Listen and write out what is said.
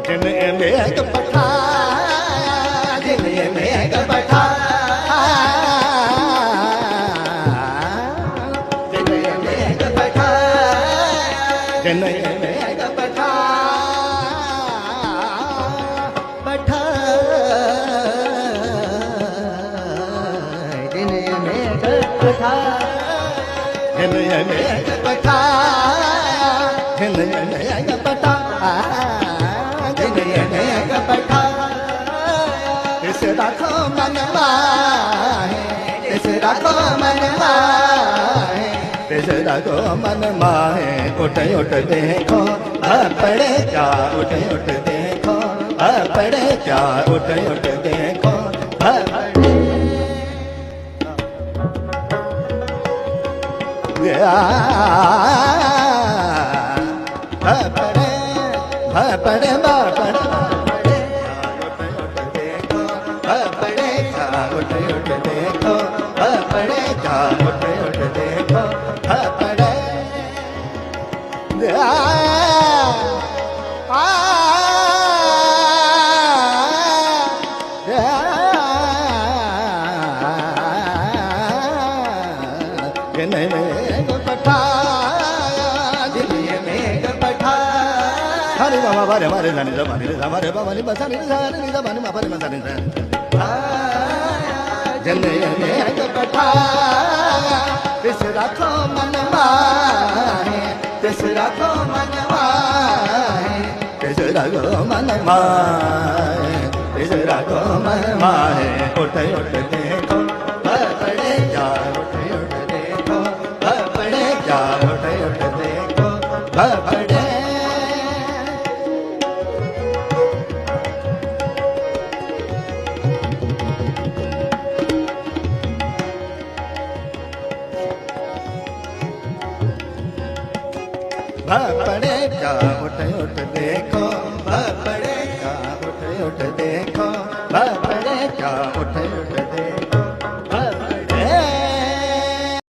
जिन मेघ पठा जिन मेघ पठा जिन मेघ पठा जिन मेघ पठा पठा जिन मेघ पठा जिन मेघ पठा जिन मेघ पठा इस राखो मन माहे इस राखो मन माहे इस राखो मन माहे उठ उठ देखो पड़े क्या उठ उठ देखो पड़े क्या उठ उठ देखो पड़े पड़े हमारे हमारे जाने जमाने हमारे बाबा ने बसा नहीं जाने नहीं जमाने बाबा ने बसा नहीं जाने जन्ने मेघ पठा तिस राखो मन माहे तिस राखो मन माहे तिस राखो मन माहे तिस राखो मन माहे उठ उठ देखो पड़े क्या उठ उठ देखो पड़े क्या उठ उठ देखो पड़े पड़े क्या उठ उठ देखो पड़े क्या उठ उठ देखो